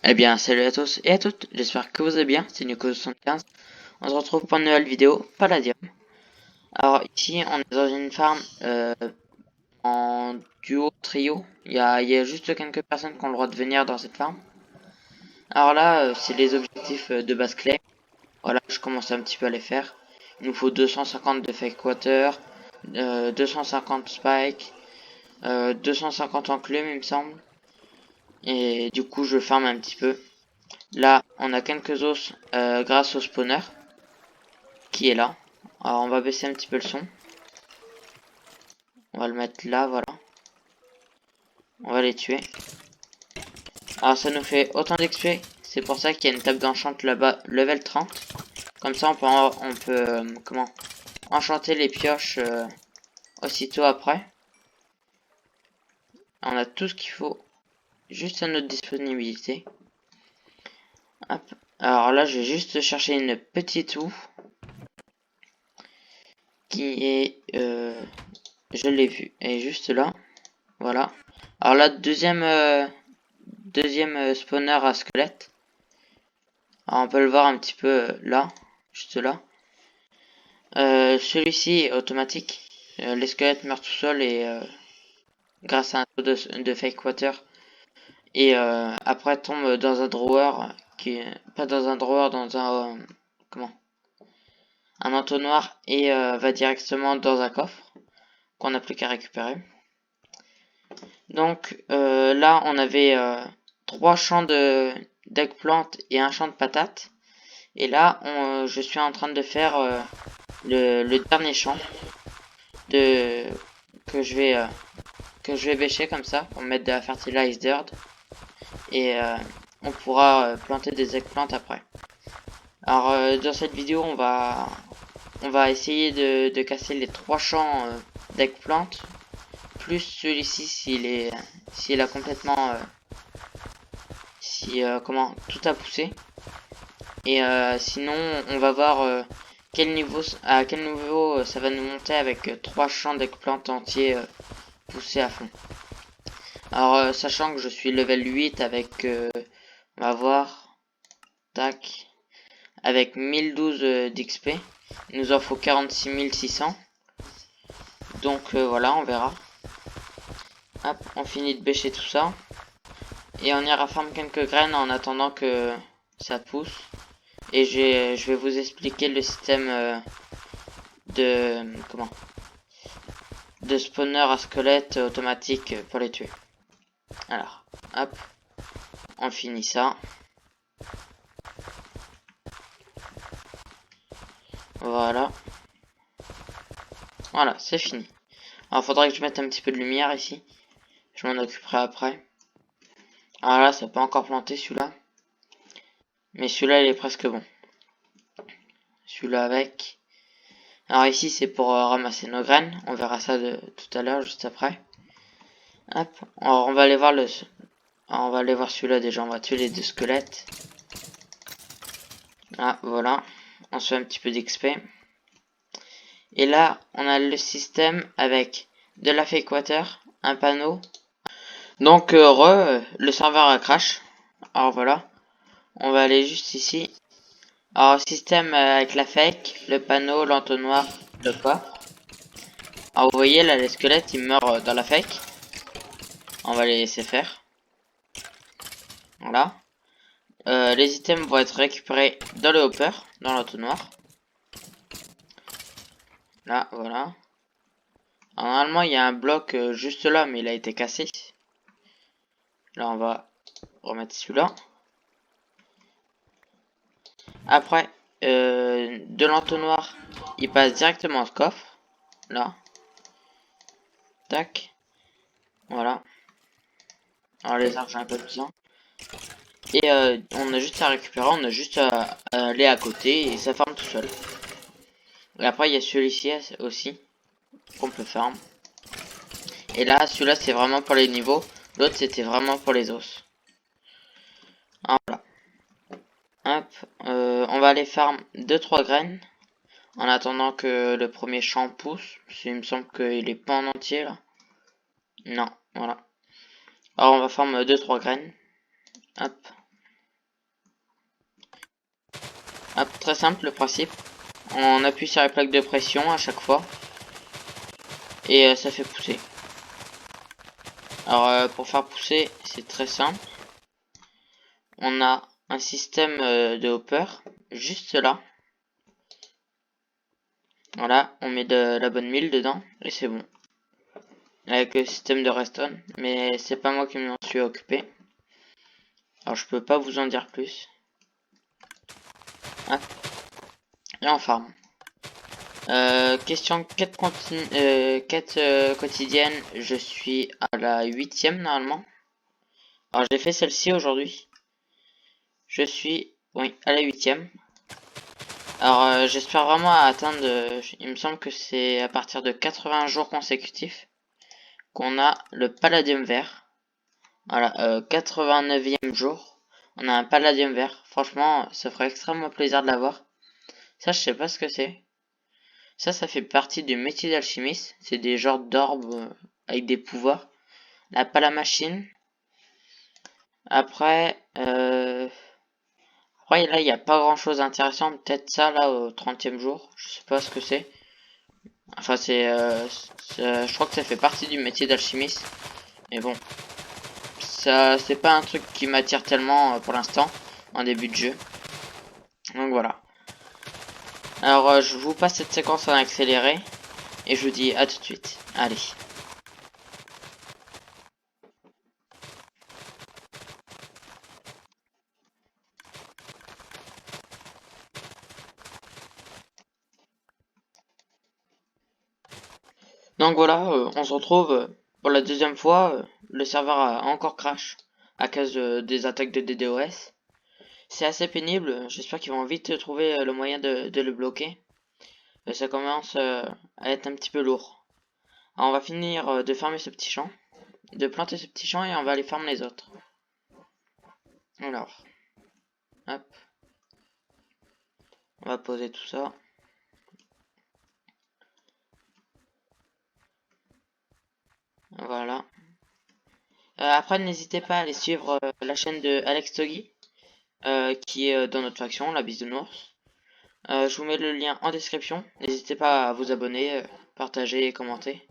Eh bien, salut à tous et à toutes, j'espère que vous allez bien, c'est Nico75. On se retrouve pour une nouvelle vidéo Palladium. Alors ici, on est dans une farm en duo, trio. Il y a juste quelques personnes qui ont le droit de venir dans cette farm. Alors là, c'est les objectifs de base clé. Voilà, je commence un petit peu à les faire. Il nous faut 250 de fake water, 250 spike, 250 enclumes il me semble. Et du coup, je farm un petit peu. Là, on a quelques os grâce au spawner qui est là. Alors, on va baisser un petit peu le son. On va le mettre là, voilà. On va les tuer. Alors, ça nous fait autant d'XP. C'est pour ça qu'il y a une table d'enchant là-bas, level 30. Comme ça, on peut comment enchanter les pioches aussitôt après. On a tout ce qu'il faut juste à notre disponibilité. Hop. Alors là, je vais juste chercher une petite oue qui est je l'ai vue, elle est juste là, voilà. Alors là, deuxième spawner à squelette. Alors on peut le voir un petit peu là, juste là. Celui-ci est automatique. Les squelettes meurent tout seuls et grâce à un taux de fake water. Et après tombe dans un drawer qui pas dans un drawer, dans un comment, un entonnoir et va directement dans un coffre qu'on n'a plus qu'à récupérer. Donc là on avait 3 champs d'eggplant et un champ de patates. Et là je suis en train de faire le dernier champ que je vais bêcher comme ça pour mettre de la fertilize dirt et on pourra planter des eggplants après. Alors dans cette vidéo on va essayer de casser les 3 champs d'eggplant plus celui-ci s'il a complètement comment tout a poussé. Et sinon on va voir à quel niveau ça va nous monter avec 3 champs d'eggplant entiers poussés à fond. Alors sachant que je suis level 8 avec on va voir, tac, avec 1012 d'XP, il nous en faut 46 600. Donc voilà, on verra. Hop, on finit de bêcher tout ça. Et on ira farm quelques graines en attendant que ça pousse. Et je vais vous expliquer le système de spawner à squelette automatique pour les tuer. Alors, hop, on finit ça. Voilà. Voilà, c'est fini. Alors, faudrait que je mette un petit peu de lumière ici. Je m'en occuperai après. Alors là, ça peut encore planter celui-là. Mais celui-là, il est presque bon. Celui-là avec. Alors ici, c'est pour ramasser nos graines. On verra ça tout à l'heure, juste après. Hop. Alors, on va aller voir on va aller voir celui-là déjà. On va tuer les 2 squelettes. Ah, voilà. On se fait un petit peu d'XP. Et là, on a le système avec de la fake water, un panneau. Donc, le serveur a crash. Alors voilà. On va aller juste ici. Alors, système avec la fake, le panneau, l'entonnoir, le coffre. Alors, vous voyez, là, les squelettes, ils meurent dans la fake. On va les laisser faire. Voilà. Les items vont être récupérés dans le hopper, dans l'entonnoir. Là, voilà. Alors, normalement, il y a un bloc juste là, mais il a été cassé. Là, on va remettre celui-là. Après, de l'entonnoir, il passe directement au coffre. Là. Tac. Voilà. Alors, les arcs, j'ai un peu besoin. Et on a juste à récupérer, on a juste à aller à côté et ça farm tout seul. Et après, il y a celui-ci aussi qu'on peut farm. Et là, celui-là, c'est vraiment pour les niveaux. L'autre, c'était vraiment pour les os. Alors, voilà. Hop. On va aller farm 2-3 graines. En attendant que le premier champ pousse. Parce qu'il me semble qu'il est pas en entier, là. Non, voilà. Alors, on va farm 2-3 graines. Hop. Très simple le principe. On appuie sur les plaques de pression à chaque fois. Et ça fait pousser. Alors pour faire pousser, c'est très simple. On a un système de hopper juste là. Voilà, on met de la bonne mille dedans et c'est bon. Avec le système de redstone, mais c'est pas moi qui m'en suis occupé. Alors je peux pas vous en dire plus. Hop. Et on farm. Question quête, quotidienne, je suis à la 8ème normalement. Alors j'ai fait celle-ci aujourd'hui. Je suis, oui, à la 8ème. Alors j'espère vraiment atteindre, il me semble que c'est à partir de 80 jours consécutifs qu'on a le palladium vert. Voilà, 89e jour, on a un palladium vert. Franchement, ça ferait extrêmement plaisir de l'avoir. Ça, je sais pas ce que c'est. Ça fait partie du métier d'alchimiste. C'est des genres d'orbes avec des pouvoirs. La palamachine. Après, après là, il n'y a pas grand chose d'intéressant. Peut-être ça, là, au 30e jour. Je sais pas ce que c'est. Enfin, je crois que ça fait partie du métier d'alchimiste. Mais bon, ça, c'est pas un truc qui m'attire tellement pour l'instant, en début de jeu. Donc voilà. Alors, je vous passe cette séquence en accéléré. Et je vous dis à tout de suite. Allez. Donc voilà, on se retrouve pour la deuxième fois. Le serveur a encore crash à cause des attaques de DDoS. C'est assez pénible. J'espère qu'ils vont vite trouver le moyen de le bloquer. Ça commence à être un petit peu lourd. Alors on va finir de farmer ce petit champ, de planter ce petit champ et on va aller farmer les autres. Alors, hop, on va poser tout ça. Voilà. Après, n'hésitez pas à aller suivre la chaîne de Alex Togi, qui est dans notre faction, la Bisounours. Je vous mets le lien en description. N'hésitez pas à vous abonner, partager et commenter.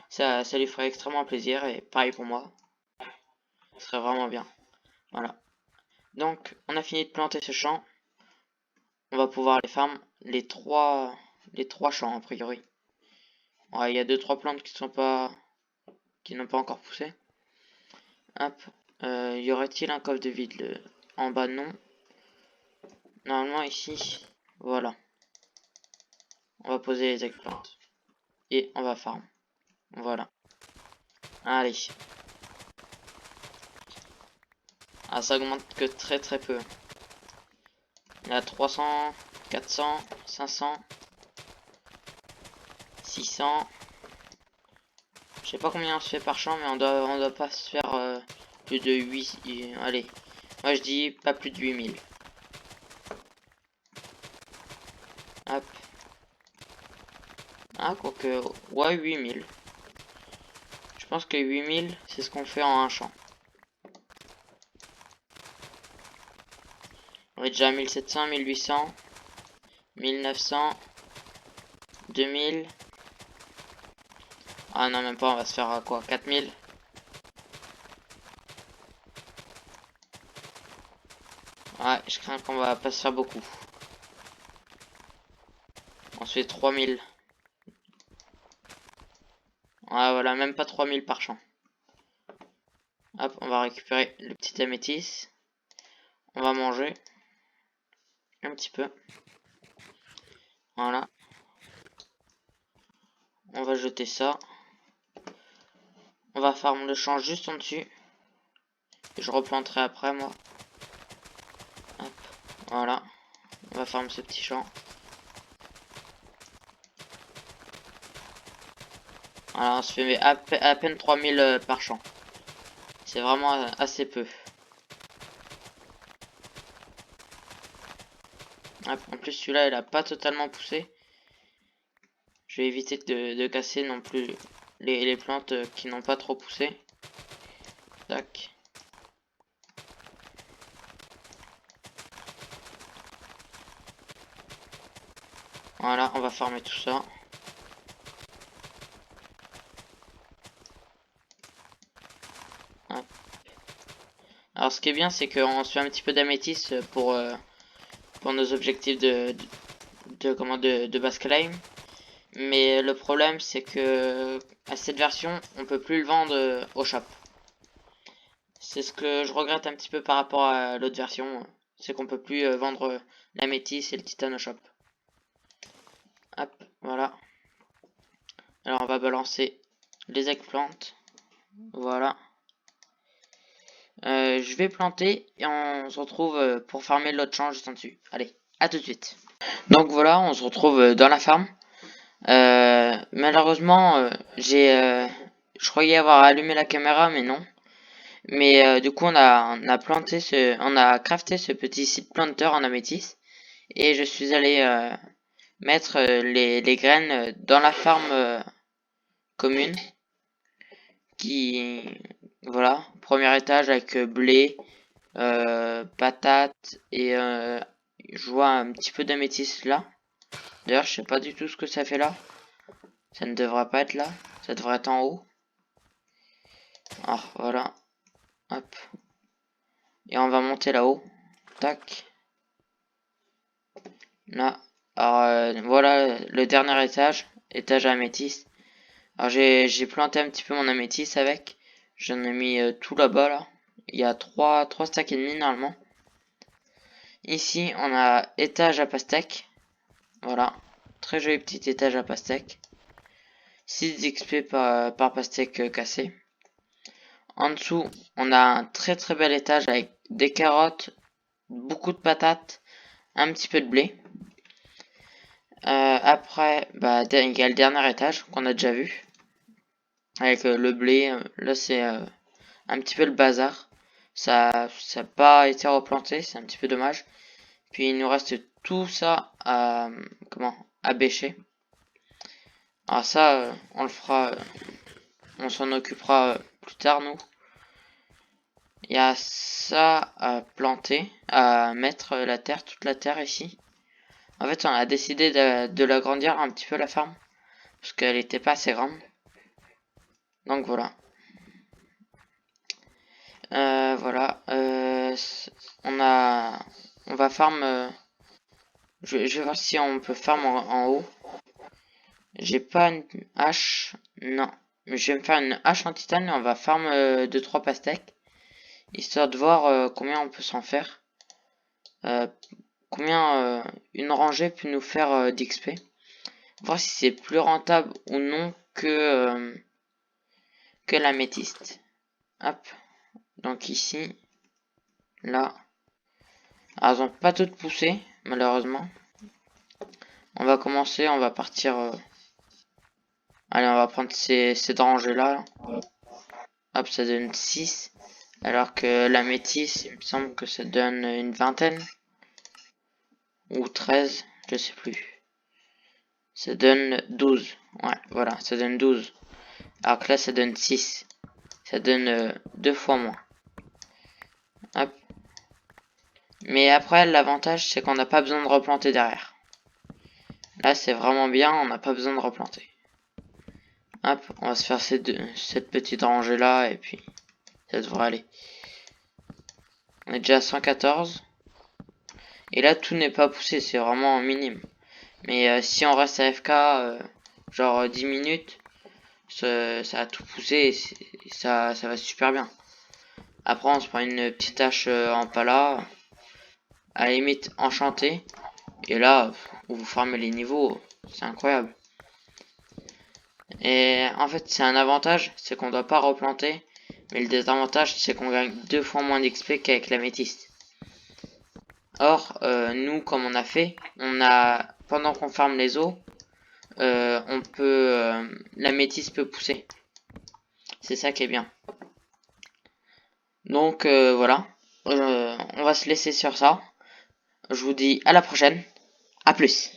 Ça lui ferait extrêmement plaisir et pareil pour moi. Ce serait vraiment bien. Voilà. Donc, on a fini de planter ce champ. On va pouvoir les farm les trois champs a priori. Ouais, il y a 2-3 plantes qui n'ont pas encore poussé. Hop. Y aurait-il un coffre de vide en bas? Non. Normalement ici. Voilà. On va poser les eggplants. Et on va farm. Voilà. Allez. Ah, ça augmente que très peu. Il y a 300, 400, 500, 600. Je sais pas combien on se fait par champ, mais on doit pas se faire plus de 8. Allez. Moi je dis pas plus de 8000. Hop. Ah, quoique. Ouais, 8000. Je pense que 8000, c'est ce qu'on fait en un champ. On est déjà à 1700, 1800, 1900, 2000. Ah non, même pas, on va se faire à quoi? 4000. Ouais, je crains qu'on va pas se faire beaucoup. On se fait 3000. Ouais, voilà, même pas 3000 par champ. Hop, on va récupérer le petit améthyste. On va manger. Un petit peu. Voilà. On va jeter ça. On va farm le champ juste en dessus. Et je replanterai après, moi. Hop, voilà. On va farm ce petit champ. Voilà, on se fait à peine 3000 par champ. C'est vraiment assez peu. Hop, en plus, celui-là, il a pas totalement poussé. Je vais éviter de casser non plus les plantes qui n'ont pas trop poussé. Tac. Voilà, on va farmer tout ça. Hop. Alors ce qui est bien, c'est qu'on se fait un petit peu d'améthyste pour nos objectifs de base climb. Mais le problème, c'est que à cette version, on peut plus le vendre au shop. C'est ce que je regrette un petit peu par rapport à l'autre version. C'est qu'on peut plus vendre l'améthyste et le titane au shop. Hop, voilà. Alors on va balancer les eggplants. Voilà. Je vais planter et on se retrouve pour farmer l'autre champ juste en dessus. Allez, à tout de suite. Donc voilà, on se retrouve dans la farm. Malheureusement, je croyais avoir allumé la caméra, mais non. Mais du coup, on a crafté ce petit seed planter en améthyste et je suis allé mettre les graines dans la farm commune. Qui, voilà, premier étage avec blé, patates et je vois un petit peu d'améthyste là. D'ailleurs, je sais pas du tout ce que ça fait là. Ça ne devrait pas être là. Ça devrait être en haut. Alors, voilà. Hop. Et on va monter là-haut. Tac. Là. Alors, voilà le dernier étage. Étage améthyste. Alors, j'ai planté un petit peu mon améthyste avec. J'en ai mis tout là-bas, là. Il y a 3 stacks et demi, normalement. Ici, on a étage à pastèque. Voilà. Très joli petit étage à pastèque. 6 XP par pastèque cassée. En dessous, on a un très très bel étage avec des carottes, beaucoup de patates, un petit peu de blé. Après, bah, il y a le dernier étage qu'on a déjà vu. Avec le blé. Là, c'est un petit peu le bazar. Ça n'a pas été replanté, c'est un petit peu dommage. Puis il nous reste tout ça à bêcher. Alors ça, on le fera, on s'en occupera plus tard, nous. Il y a ça à planter, à mettre la terre, toute la terre ici. En fait, on a décidé de l'agrandir un petit peu la ferme, parce qu'elle était pas assez grande. Donc voilà. Voilà. On va farm. Je vais voir si on peut farm en haut. J'ai pas une hache. Non. Mais je vais me faire une hache en titane et on va farm 2-3 pastèques. Histoire de voir combien on peut s'en faire. Combien une rangée peut nous faire d'XP. Voir si c'est plus rentable ou non que l'améthyste. Hop. Donc ici. Là. Alors, elles n'ont pas toutes poussé, malheureusement. On va commencer, on va partir. Allez, on va prendre ces rangées là. Hop, ça donne 6. Alors que l'améthyste, il me semble que ça donne une vingtaine. Ou 13, je sais plus. Ça donne 12. Ouais, voilà, ça donne 12. Alors que là, ça donne 6. Ça donne 2 fois moins. Hop. Mais après, l'avantage, c'est qu'on n'a pas besoin de replanter derrière. Là, c'est vraiment bien, on n'a pas besoin de replanter. Hop, on va se faire cette petite rangée là, et puis ça devrait aller. On est déjà à 114. Et là, tout n'est pas poussé, c'est vraiment minime. Mais si on reste à FK, genre 10 minutes, ça a tout poussé et ça va super bien. Après, on se prend une petite hache en pala, à la limite enchantée. Et là, vous farmez les niveaux, c'est incroyable. Et en fait, c'est un avantage, c'est qu'on doit pas replanter. Mais le désavantage, c'est qu'on gagne 2 fois moins d'XP qu'avec l'améthyste. Or, nous, comme on a fait, pendant qu'on farme les os, l'améthyste peut pousser. C'est ça qui est bien. Donc voilà, on va se laisser sur ça. Je vous dis à la prochaine. À plus.